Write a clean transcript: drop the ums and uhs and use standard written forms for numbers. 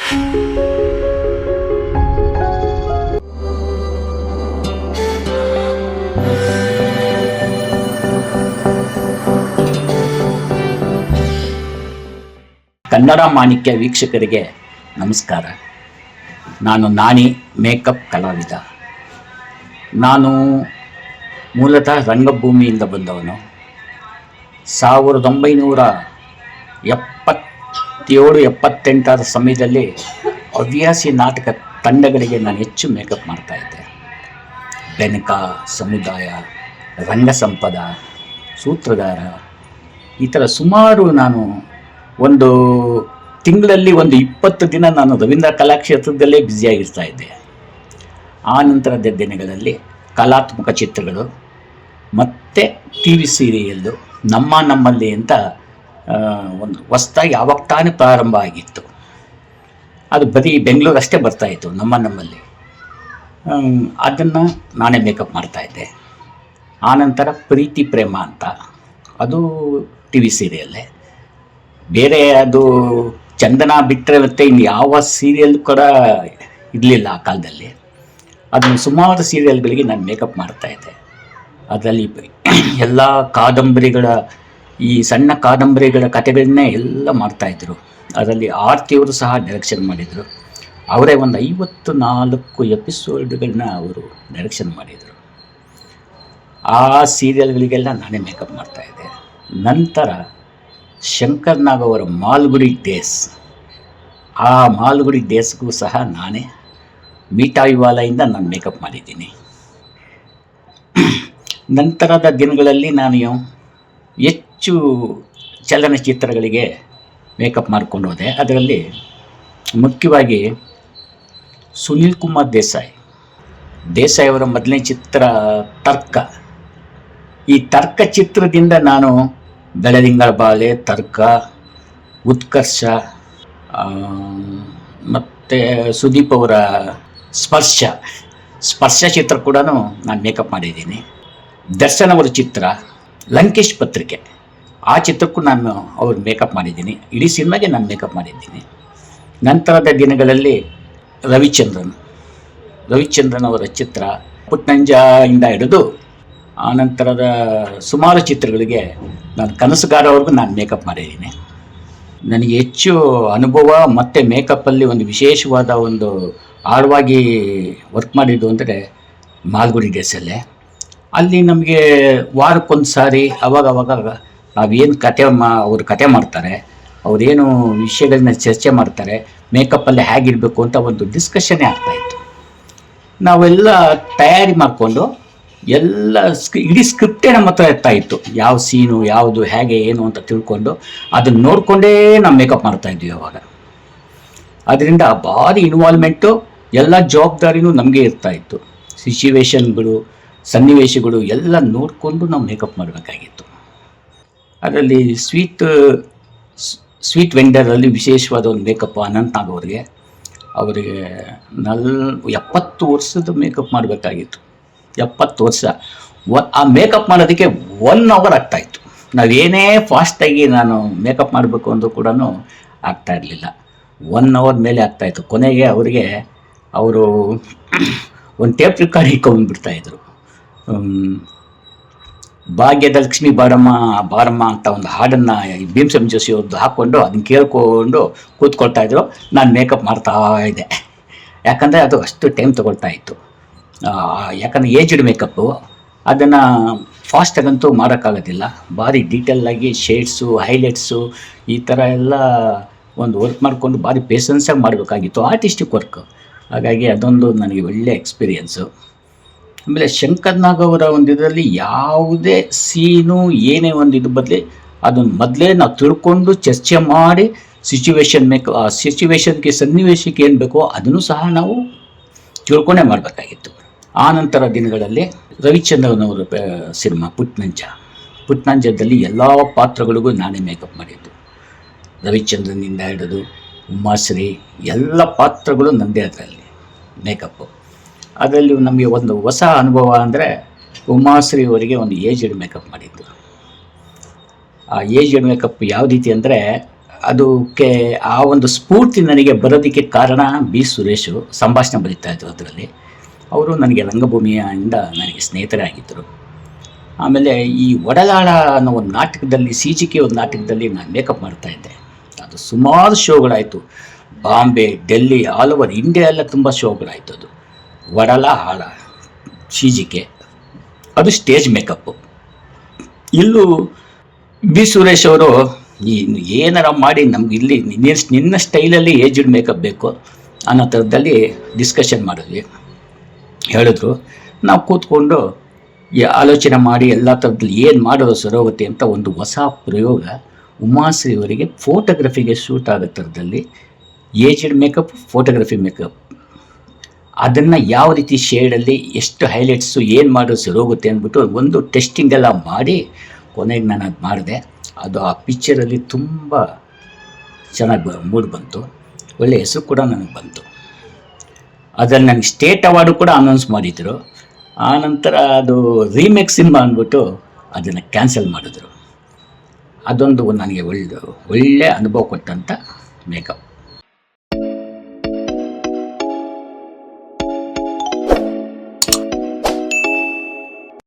ಕನ್ನಡ ಮಾಣಿಕ್ಯ ವೀಕ್ಷಕರಿಗೆ ನಮಸ್ಕಾರ. ನಾನು ನಾಣಿ ಮೇಕಪ್ ಕಲಾವಿದ. ನಾನು ಮೂಲತಃ ರಂಗಭೂಮಿಯಿಂದ ಬಂದವನು. 1977-78 ಸಮಯದಲ್ಲಿ ಹವ್ಯಾಸಿ ನಾಟಕ ತಂಡಗಳಿಗೆ ನಾನು ಹೆಚ್ಚು ಮೇಕಪ್ ಮಾಡ್ತಾಯಿದ್ದೆ. ಬೆನಕ, ಸಮುದಾಯ, ರಂಗಸಂಪದ, ಸೂತ್ರಧಾರ, ಈ ಥರ ಸುಮಾರು ನಾನು ಒಂದು ತಿಂಗಳಲ್ಲಿ 20 ದಿನ ನಾನು ರವೀಂದ್ರ ಕಲಾಕ್ಷೇತ್ರದಲ್ಲೇ ಬ್ಯುಸಿಯಾಗಿರ್ತಾ ಇದ್ದೆ. ಆ ನಂತರದ ದಿನಗಳಲ್ಲಿ ಕಲಾತ್ಮಕ ಚಿತ್ರಗಳು ಮತ್ತು ಟಿ ವಿ ಸೀರಿಯಲ್ಲು ನಮ್ಮಲ್ಲಿ ಅಂತ ಒಂದು ಹೊಸ್ದಾಗಿ ಆವಾಗ ತಾನೇ ಪ್ರಾರಂಭ ಆಗಿತ್ತು. ಅದು ಬರೀ ಬೆಂಗಳೂರು ಅಷ್ಟೇ ಬರ್ತಾಯಿತ್ತು ನಮ್ಮಲ್ಲಿ. ಅದನ್ನು ನಾನೇ ಮೇಕಪ್ ಮಾಡ್ತಾಯಿದ್ದೆ. ಆನಂತರ ಪ್ರೀತಿ ಪ್ರೇಮ ಅಂತ, ಅದು ಟಿ ವಿ ಸೀರಿಯಲ್ಲೇ. ಬೇರೆ ಅದು ಚಂದನ ಬಿಟ್ಟರೆ ಮತ್ತು ಇನ್ನು ಯಾವ ಸೀರಿಯಲ್ ಕೂಡ ಇರಲಿಲ್ಲ ಆ ಕಾಲದಲ್ಲಿ. ಅದನ್ನು ಸುಮಾರು ಸೀರಿಯಲ್ಗಳಿಗೆ ನಾನು ಮೇಕಪ್ ಮಾಡ್ತಾಯಿದ್ದೆ. ಅದರಲ್ಲಿ ಎಲ್ಲ ಕಾದಂಬರಿಗಳ, ಈ ಸಣ್ಣ ಕಾದಂಬರಿಗಳ ಕಥೆಗಳನ್ನೇ ಎಲ್ಲ ಮಾಡ್ತಾಯಿದ್ರು. ಅದರಲ್ಲಿ ಆರ್ತಿಯವರು ಸಹ ಡೈರೆಕ್ಷನ್ ಮಾಡಿದರು. ಅವರೇ ಒಂದು 54 ಎಪಿಸೋಡ್ಗಳನ್ನ ಅವರು ಡೈರೆಕ್ಷನ್ ಮಾಡಿದರು. ಆ ಸೀರಿಯಲ್ಗಳಿಗೆಲ್ಲ ನಾನೇ ಮೇಕಪ್ ಮಾಡ್ತಾಯಿದ್ದೆ. ನಂತರ ಶಂಕರ್ ನಾಗ್ ಅವರ ಮಾಲ್ಗುಡಿ ಡೇಸ್, ಆ ಮಾಲ್ಗುಡಿ ಡೇಸ್ಗೂ ಸಹ ನಾನೇ ಮೀಠಾಯಿವಾಲೆಯಿಂದ ನಾನು ಮೇಕಪ್ ಮಾಡಿದ್ದೀನಿ. ನಂತರದ ದಿನಗಳಲ್ಲಿ ನಾನು ಹೆಚ್ಚು ಚಲನಚಿತ್ರಗಳಿಗೆ ಮೇಕಪ್ ಮಾಡ್ಕೊಂಡು ಹೋದೆ. ಅದರಲ್ಲಿ ಮುಖ್ಯವಾಗಿ ಸುನೀಲ್ ಕುಮಾರ್ ದೇಸಾಯಿ ಅವರ ಮೊದಲನೇ ಚಿತ್ರ ತರ್ಕ. ಈ ತರ್ಕ ಚಿತ್ರದಿಂದ ನಾನು ಬೆಳದಿಂಗಳ ಬಾಳೆ, ತರ್ಕ, ಉತ್ಕರ್ಷ, ಮತ್ತು ಸುದೀಪ್ ಅವರ ಸ್ಪರ್ಶ ಚಿತ್ರ ಕೂಡ ನಾನು ಮೇಕಪ್ ಮಾಡಿದ್ದೀನಿ. ದರ್ಶನ್ ಅವರ ಚಿತ್ರ ಲಂಕೇಶ್ ಪತ್ರಿಕೆ, ಆ ಚಿತ್ರಕ್ಕೂ ನಾನು ಅವ್ರ ಮೇಕಪ್ ಮಾಡಿದ್ದೀನಿ. ಇಡೀ ಸಿನಿಮಾಗೆ ನಾನು ಮೇಕಪ್ ಮಾಡಿದ್ದೀನಿ. ನಂತರದ ದಿನಗಳಲ್ಲಿ ರವಿಚಂದ್ರನ್ ಅವರ ಚಿತ್ರ ಪುಟ್ನಂಜ ಇಂದ ಹಿಡಿದು ಆನಂತರದ ಸುಮಾರು ಚಿತ್ರಗಳಿಗೆ ನಾನು ಕನಸುಗಾರವ್ರಿಗೂ ನಾನು ಮೇಕಪ್ ಮಾಡಿದ್ದೀನಿ. ನನಗೆ ಹೆಚ್ಚು ಅನುಭವ ಮತ್ತು ಮೇಕಪ್ಪಲ್ಲಿ ಒಂದು ವಿಶೇಷವಾದ ಒಂದು ಆಳವಾಗಿ ವರ್ಕ್ ಮಾಡಿದ್ದು ಅಂದರೆ ಮಾಲ್ಗುಡಿ ಡೇಸಲ್ಲೇ. ಅಲ್ಲಿ ನಮಗೆ ವಾರಕ್ಕೊಂದು ಸಾರಿ ಅವಾಗ ನಾವೇನು ಅವ್ರು ಕತೆ ಮಾಡ್ತಾರೆ, ಅವರೇನು ವಿಷಯಗಳನ್ನ ಚರ್ಚೆ ಮಾಡ್ತಾರೆ, ಮೇಕಪ್ಪಲ್ಲಿ ಹೇಗಿರಬೇಕು ಅಂತ ಒಂದು ಡಿಸ್ಕಷನ್ನೇ ಆಗ್ತಾಯಿತ್ತು. ನಾವೆಲ್ಲ ತಯಾರಿ ಮಾಡಿಕೊಂಡು ಎಲ್ಲ ಇಡೀ ಸ್ಕ್ರಿಪ್ಟೇ ನಮ್ಮ ಹತ್ರ ಇರ್ತಾಯಿತ್ತು. ಯಾವ ಸೀನು ಯಾವುದು ಹೇಗೆ ಏನು ಅಂತ ತಿಳ್ಕೊಂಡು ಅದನ್ನು ನೋಡಿಕೊಂಡೇ ನಾವು ಮೇಕಪ್ ಮಾಡ್ತಾಯಿದ್ವಿ ಅವಾಗ. ಅದರಿಂದ ಭಾರಿ ಇನ್ವಾಲ್ವ್ಮೆಂಟು, ಎಲ್ಲ ಜವಾಬ್ದಾರಿನೂ ನಮಗೆ ಇರ್ತಾಯಿತ್ತು. ಸಿಚುವೇಶನ್ಗಳು, ಸನ್ನಿವೇಶಗಳು ಎಲ್ಲ ನೋಡಿಕೊಂಡು ನಾವು ಮೇಕಪ್ ಮಾಡಬೇಕಾಗಿತ್ತು. ಅದರಲ್ಲಿ ಸ್ವೀಟ್ ವೆಂಡರಲ್ಲಿ ವಿಶೇಷವಾದ ಒಂದು ಮೇಕಪ್ ಅನಂತ್ನಾಗ್ ಅವರಿಗೆ 70 ವರ್ಷದ ಮೇಕಪ್ ಮಾಡಬೇಕಾಗಿತ್ತು. 70 ವರ್ಷ. ಆ ಮೇಕಪ್ ಮಾಡೋದಕ್ಕೆ 1 hour ಆಗ್ತಾಯಿತ್ತು. ನಾವೇನೇ ಫಾಸ್ಟಾಗಿ ನಾನು ಮೇಕಪ್ ಮಾಡಬೇಕು ಅಂದರೂ ಕೂಡ ಆಗ್ತಾ ಇರಲಿಲ್ಲ. 1 hour ಮೇಲೆ ಆಗ್ತಾಯಿತ್ತು. ಕೊನೆಗೆ ಅವರು ಒಂದು ಟೇಪ್ ರೆಕಾರ್ಡ್ ಇಟ್ಕೊಂಡ್ಬಿಡ್ತಾಯಿದ್ರು. ಭಾಗ್ಯದ ಲಕ್ಷ್ಮಿ ಬಾರಮ್ಮ ಅಂತ ಒಂದು ಹಾಡನ್ನು ಭೀಮಸೇನ್ ಜೋಶಿ ಅವ್ರದ್ದು ಹಾಕ್ಕೊಂಡು ಅದನ್ನು ಕೇಳ್ಕೊಂಡು ಕೂತ್ಕೊಳ್ತಾಯಿದ್ರು. ನಾನು ಮೇಕಪ್ ಮಾಡ್ತಾ ಇದ್ದೆ. ಯಾಕಂದರೆ ಅದು ಅಷ್ಟು ಟೈಮ್ ತೊಗೊಳ್ತಾ ಇತ್ತು. ಯಾಕಂದರೆ ಏಜ್ಡ್ ಮೇಕಪ್ಪು, ಅದನ್ನು ಫಾಸ್ಟಾಗಂತೂ ಮಾಡೋಕ್ಕಾಗೋದಿಲ್ಲ. ಭಾರಿ ಡೀಟೇಲಾಗಿ ಶೇಡ್ಸು, ಹೈಲೈಟ್ಸು, ಈ ಥರ ಎಲ್ಲ ಒಂದು ವರ್ಕ್ ಮಾಡಿಕೊಂಡು ಭಾರಿ ಪೇಷನ್ಸಾಗಿ ಮಾಡಬೇಕಾಗಿತ್ತು. Artistic work. ಹಾಗಾಗಿ ಅದೊಂದು ನನಗೆ ಒಳ್ಳೆಯ ಎಕ್ಸ್ಪೀರಿಯೆನ್ಸು. ಆಮೇಲೆ ಶಂಕರ್ ನಾಗ್ ಅವರ ಒಂದು ಇದರಲ್ಲಿ ಯಾವುದೇ ಸೀನು ಏನೇ ಒಂದು ಇದು ಬದಲಿ ಅದನ್ನು ಮೊದಲೇ ನಾವು ತಿಳ್ಕೊಂಡು ಚರ್ಚೆ ಮಾಡಿ ಆ ಸಿಚುವೇಶನ್ಗೆ ಸನ್ನಿವೇಶಕ್ಕೆ ಏನು ಬೇಕೋ ಅದನ್ನು ಸಹ ನಾವು ತಿಳ್ಕೊಂಡೇ ಮಾಡಬೇಕಾಗಿತ್ತು. ಆ ನಂತರ ದಿನಗಳಲ್ಲಿ ರವಿಚಂದ್ರನ್ ಅವರ ಸಿನಿಮಾ ಪುಟ್ನಂಜದಲ್ಲಿ ಎಲ್ಲ ಪಾತ್ರಗಳಿಗೂ ನಾನೇ ಮೇಕಪ್ ಮಾಡಿದ್ದು. ರವಿಚಂದ್ರನಿಂದ ಹಿಡಿದು ಉಮಾಶ್ರೀ ಎಲ್ಲ ಪಾತ್ರಗಳು ನನ್ನದೇ ಅದರಲ್ಲಿ ಮೇಕಪ್ಪು. ಅದರಲ್ಲಿ ನಮಗೆ ಒಂದು ಹೊಸ ಅನುಭವ ಅಂದರೆ ಉಮಾಶ್ರೀ ಅವರಿಗೆ ಒಂದು ಏಜ್ಡ್ ಮೇಕಪ್ ಮಾಡಿದ್ದು. ಆ ಏಜ್ಡ್ ಮೇಕಪ್ ಯಾವ ರೀತಿ ಅಂದರೆ ಅದಕ್ಕೆ ಆ ಒಂದು ಸ್ಫೂರ್ತಿ ನನಗೆ ಬರೋದಕ್ಕೆ ಕಾರಣ ಬಿ ಸುರೇಶು. ಸಂಭಾಷಣೆ ಬರೀತಾ ಇದ್ರು ಅದರಲ್ಲಿ. ಅವರು ನನಗೆ ರಂಗಭೂಮಿಯಿಂದ ನನಗೆ ಸ್ನೇಹಿತರೇ ಆಗಿದ್ದರು. ಆಮೇಲೆ ಈ ಒಡಲಾಳ ಅನ್ನೋ ಒಂದು ನಾಟಕದಲ್ಲಿ, CGK ಒಂದು ನಾಟಕದಲ್ಲಿ ನಾನು ಮೇಕಪ್ ಮಾಡ್ತಾಯಿದ್ದೆ. ಅದು ಸುಮಾರು ಶೋಗಳಾಯಿತು. Bombay, Delhi, all over India ಎಲ್ಲ ತುಂಬ ಶೋಗಳಾಯಿತು. ಅದು ಒಡಲ ಹಾಳ CGK, ಅದು ಸ್ಟೇಜ್ ಮೇಕಪ್ಪು. ಇಲ್ಲೂ ಬಿ ಸುರೇಶ್ ಅವರು ಏನಾರ ಮಾಡಿ ನಮ್ಗೆ ಇಲ್ಲಿ ನಿನ್ನ ಸ್ಟೈಲಲ್ಲಿ ಏಜ್ಡ್ ಮೇಕಪ್ ಬೇಕು ಅನ್ನೋ ಥರದಲ್ಲಿ ಡಿಸ್ಕಷನ್ ಮಾಡಿದ್ವಿ. ಹೇಳಿದ್ರು. ನಾವು ಕೂತ್ಕೊಂಡು ಆಲೋಚನೆ ಮಾಡಿ ಎಲ್ಲ ಥರದಲ್ಲಿ ಏನು ಮಾಡೋದು ಸರೋಗುತ್ತೆ ಅಂತ ಒಂದು ಹೊಸ ಪ್ರಯೋಗ. ಉಮಾಶ್ರೀ ಅವರಿಗೆ ಫೋಟೋಗ್ರಫಿಗೆ ಶೂಟ್ ಆಗೋ ಥರದಲ್ಲಿ ಏಜ್ಡ್ ಮೇಕಪ್, ಫೋಟೋಗ್ರಫಿ ಮೇಕಪ್, ಅದನ್ನು ಯಾವ ರೀತಿ ಶೇಡಲ್ಲಿ ಎಷ್ಟು ಹೈಲೈಟ್ಸು ಏನು ಮಾಡೋದು ಸರೋಗುತ್ತೆ ಅಂದ್ಬಿಟ್ಟು ಒಂದು ಟೆಸ್ಟಿಂಗ್ ಎಲ್ಲ ಮಾಡಿ ಕೊನೆಗೆ ನಾನು ಅದು ಮಾಡಿದೆ. ಅದು ಆ ಪಿಕ್ಚರಲ್ಲಿ ತುಂಬ ಚೆನ್ನಾಗಿ ಮೂಡ್ ಬಂತು. ಒಳ್ಳೆಯ ಹೆಸರು ಕೂಡ ನನಗೆ ಬಂತು. ಅದರಲ್ಲಿ ನನಗೆ ಸ್ಟೇಟ್ ಅವಾರ್ಡು ಕೂಡ ಅನೌನ್ಸ್ ಮಾಡಿದರು. ಆನಂತರ ಅದು ರೀಮೇಕ್ ಸಿನಿಮಾ ಅಂದ್ಬಿಟ್ಟು ಅದನ್ನು ಕ್ಯಾನ್ಸಲ್ ಮಾಡಿದ್ರು. ಅದೊಂದು ನನಗೆ ಒಳ್ಳೆ ಅನುಭವ ಕೊಟ್ಟಂಥ ಮೇಕಪ್.